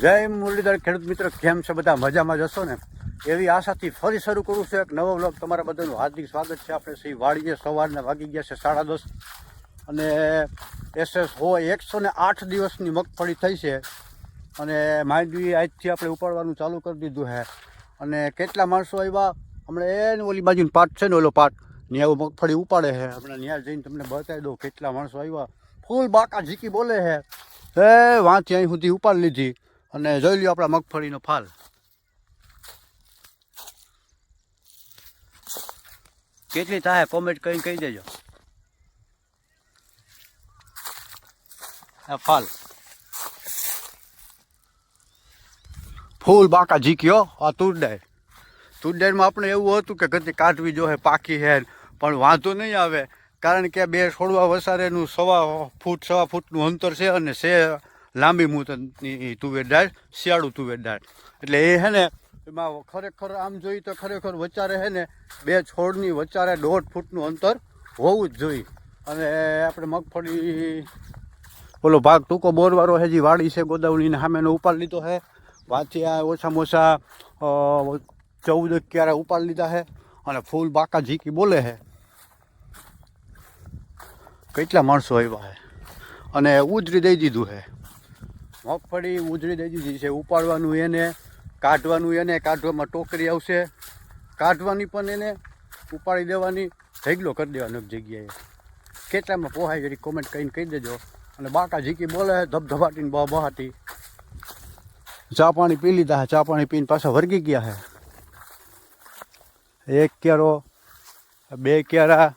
જય મુરલીધર ખેડૂત મિત્રો, કેમ છે બધા? મજામાં જશો ને? એવી આશાથી ફરી શરૂ કરું છું એક નવો વ્લોગ. તમારા બધાનું હાર્દિક સ્વાગત છે. આપણે સહી વાડીએ સવારના વાગી ગયા છે 10:30 અને SS હોય 108 દિવસની મગફળી થઈ છે અને માંડવી આજથી આપણે ઉપાડવાનું ચાલુ કરી દીધું છે. અને કેટલા માણસો આવ્યા હમણાં એને ઓલી બાજુનો પાટ છે ને, ઓલો પાટ ત્યાં મગફળી ઉપાડે છે. હમણાં ત્યાં જઈને તમને બતાવી દઉં કેટલા માણસો આવ્યા. ફૂલ બાકા ઝીકી બોલે છે. વાંથી અહીં સુધી ઉપાડી લીધી અને જોઈ લ્યો આપણા મગફળીનો ફાલ. કેટલી થાય કોમેન્ટ કરીને કહી દેજો. આ ફાલ ફૂલ બાકા ઝીક્યો. આ તુરડાયરમાં આપણે એવું હતું કે ગતિ કાઢવી જોઈએ, પાકી છે પણ વાંધો નહીં આવે, કારણ કે બે છોડવા વસારેનું 1.5 ફૂટનું અંતર છે અને છે લાંબી મૂતની તુવેર દાળ, શિયાળું તુવેર દાળ. એટલે એ છે ને એમાં ખરેખર આમ જોઈએ તો ખરેખર વચારે છે ને બે છોડની વચારે 1.5 ફૂટનું અંતર હોવું જ જોઈએ. અને આપણે મગફળી ઓલો ભાગ ટૂંકો બોરવાળો હજી વાડી છે ગોદાવરીને સામેનો ઉપાડી લીધો છે. વાંથી આ ઓછામાં ઓછા 14 ક્યારા ઉપાડી લીધા છે અને ફૂલ બાકા ઝીકી બોલે છે. કેટલા માણસો આવ્યા છે અને ઉજરી દઈ દીધું છે. મગફળી ઉજરી દઈ દીધી છે. ઉપાડવાનું એને, કાઢવાનું એને, કાઢવામાં ટોકરી આવશે, કાઢવાની પણ એને, ઉપાડી દેવાની, ઢેગલો કરી દેવાનો એક જગ્યાએ. કેટલામાં પોહાય જરી કોમેન્ટ કરીને કહી દેજો. અને બાકા ઝીકી બોલે ધબધબાટીને બહાટી. ચા પાણી પી લીધા. ચા પાણી પીને પાછા વર્ગી ગયા છે. 1 ક્યારો, 2 ક્યારા,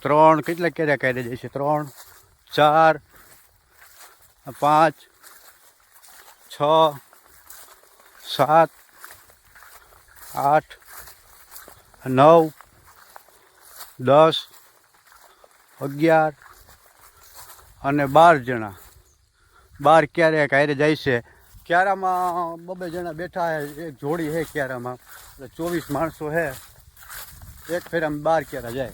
3 કેટલા ક્યારા કાઢી જાય છે? 3, 4, 5, 6, 7, 8, 9, 10, 11 અને 12 જણા. 12 ક્યારે કાયરે જાય છે. ક્યારામાં 2 જણા બેઠા છે. એક જોડી છે ક્યારામાં, એટલે 24 માણસો છે. એક ફેરામાં 12 ક્યારા જાય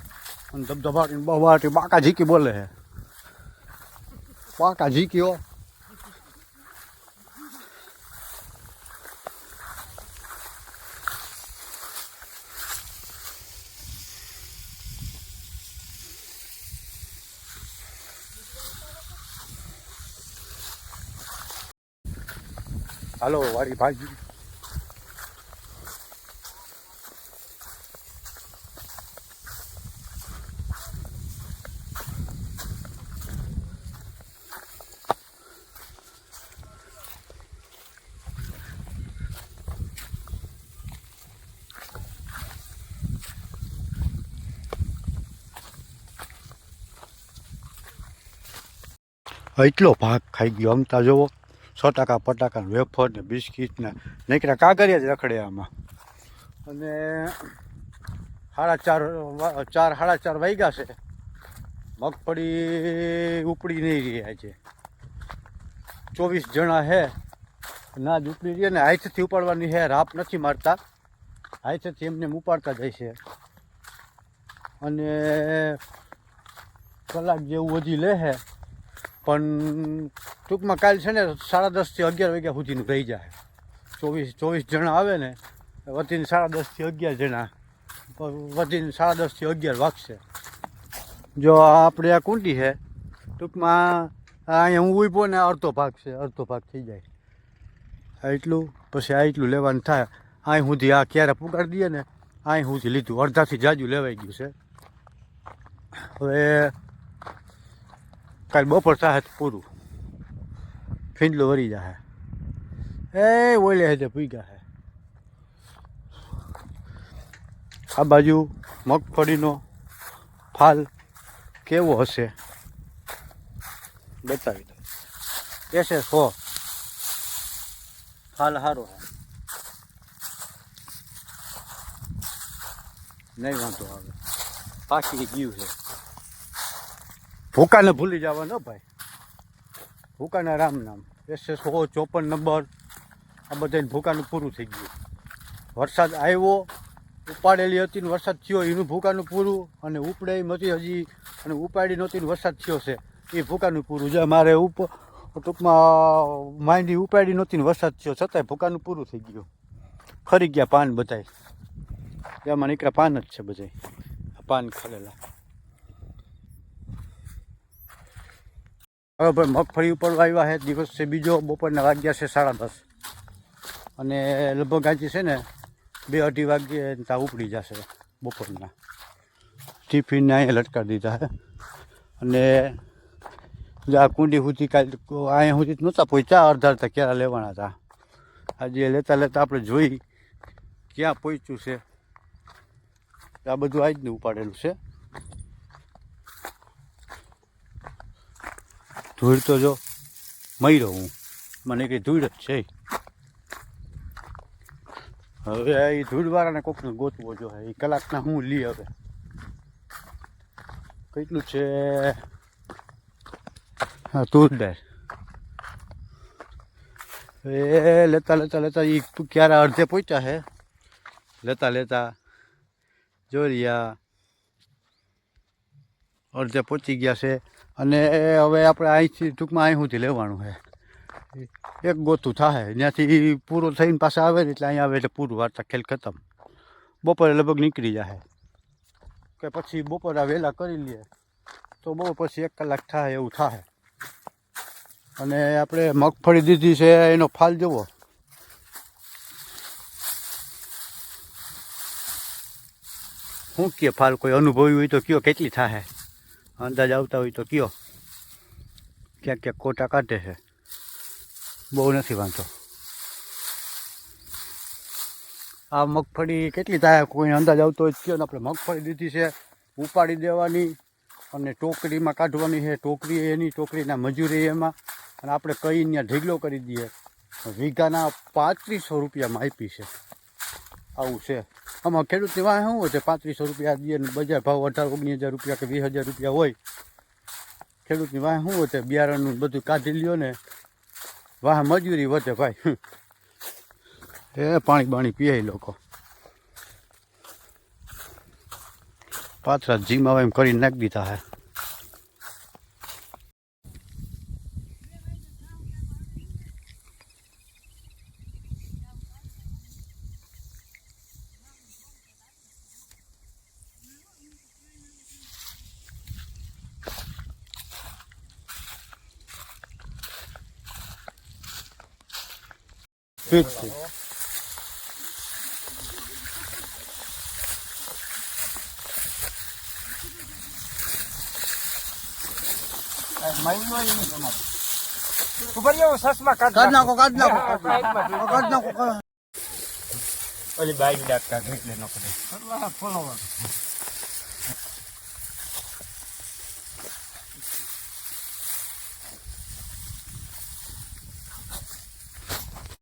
અને ધબધબાટીને બહાટી બાકા ઝીકી બોલે છે. બાકા ઝીકીઓ. હાલો વાડી ભાજી. એટલો ભાગ ખાઈ ગયો. અમતા જોવો, 100 પટાકા વેફર ને બિસ્કીટ ને નીકળ્યા કાગરિયા જ રખડે આમાં. અને 4:30 વાગ્યા છે. મગફળી ઉપડી નહીં રહી આજે. 24 જણા છે ના જ ઉપડી રહી. ને હાથથી ઉપાડવાની છે, રાપ નથી મારતા, હાથથી એમને ઉપાડતા જાય છે. અને કલાક જેવું હજી લે છે, પણ ટૂંકમાં કાલ છે ને 10:30 થી 11 વાગ્યા સુધીનું રહી જાય. 24 જણા આવે ને વધીને 10:30 થી 11 જણા, વધીને 10:30 થી 11 વાગશે. જો આપણે આ કુંડી છે, ટૂંકમાં અહીંયા હું ઊભો ને અડધો ભાગ છે, અડધો ભાગ થઈ જાય એટલું. પછી આ એટલું લેવાનું થાય. અહીં સુધી આ ક્યારે પુગાડી દઈએ ને, અહીં સુધી લીધું, અડધાથી જાજુ લેવાઈ ગયું છે. હવે કાલ બપોર થાય પૂરું, ફીંડલું વરી જાય. ઓલે હજે પૂગ્યા છે. આ બાજુ મગફળીનો ફાલ કેવો હશે બતાવી દો. SS ફાલ સારો છે, નહીં વાંધો આવે. પાકી ગયું છે. ભૂકાને ભૂલી જવાનો ભાઈ, ભૂકાના રામ નામ. SS 54 નંબર આ બધાને ભૂકાનું પૂરું થઈ ગયું. વરસાદ આવ્યો, ઉપાડેલી હતી ને વરસાદ થયો એનું ભૂકાનું પૂરું, અને ઉપડે નહોતી હજી અને ઉપાડી નહોતી ને વરસાદ થયો છે એ ભૂકાનું પૂરું. જે મારે ટૂંકમાં માંડી ઉપાડી નહોતી ને વરસાદ થયો છતાંય ભૂકાનું પૂરું થઈ ગયું. ખરી ગયા પાન બધાય. એમાં નીકળ્યા પાન જ છે બધાય. પાન ખરેલા. હવે ભાઈ મગફળી ઉપર આવ્યા છે. દિવસ છે બીજો. બપોરના વાગ્યા છે 10:30 અને લગભગ આજે છે ને 2-2:30 વાગ્યે ત્યાં ઉપડી જશે બપોરના. ટિફિનને અહીંયા લટકાવી દીધા છે અને આ કુંડી સુધી કાલે અહીંયા સુધી નહોતા પહોંચ્યા. અડધા ક્યારે લેવાના હતા. આજે લેતા લેતા આપણે જોઈ ક્યાં પહોંચ્યું છે. આ બધું આજ ને ઉપાડેલું છે. ધૂળ તો જો મર્યો હું. મને કંઈ ધૂળ જ છે. હવે એ ધૂળવાળાને કોકને ગોતવો જો એ કલાકના હું લી. હવે કેટલું છે? હા, તુરદાર. એ લેતા લેતા એ ક્યારે અડધે પહોંચ્યા છે. લેતા લેતા જોરિયા અડધે પહોંચી ગયા છે. અને હવે આપણે અહીંથી ટૂંકમાં અહીં સુધી લેવાનું છે. એક ગોતું થાય ત્યાંથી પૂરો થઈને પાછા આવે ને એટલે અહીંયા આવે એટલે પૂરું વાર્તા ખેલ ખતમ. બપોરે લગભગ નીકળી જાય કે પછી બપોરા વહેલા કરી લઈએ તો બહુ પછી 1 કલાક થાય એવું થાય. અને આપણે મગફળી દીધી છે એનો ફાલ જુઓ. શું કહે ફાલ? કોઈ અનુભવી હોય તો કયો કેટલી થાય? અંદાજ આવતા હોય તો કયો. ક્યાંક ક્યાંક કોટા કાઢે છે. બહુ નથી વાંધો. આ મગફળી કેટલી થાય કોઈને અંદાજ આવતો હોય કયો ને. આપણે મગફળી દીધી છે ઉપાડી દેવાની અને ટોકરીમાં કાઢવાની છે. ટોકરી એની ટોકરીના મજૂરી એમાં. અને આપણે કઈ ત્યાં ઢીગલો કરી દઈએ. વીઘાના 3500 રૂપિયામાં આપી છે. આવું છે. આમાં ખેડૂતની વાહ શું હોય છે? 3500 રૂપિયા દઈએ ને બજાર ભાવ 18-19 રૂપિયા કે 20,000 રૂપિયા હોય. ખેડૂતની વાહ શું હોય છે? બિયારણનું બધું કાઢી લ્યો ને વાહ મજૂરી વધે ભાઈ. એ પાણી બાણી પીએ લોકો. પાછા જીમાં એમ કરીને નાખી દીધા હે. ફિક્સ છે. કાઢ નાખો. ઓલી બાઈક ડાકતા એટલે નો કરે.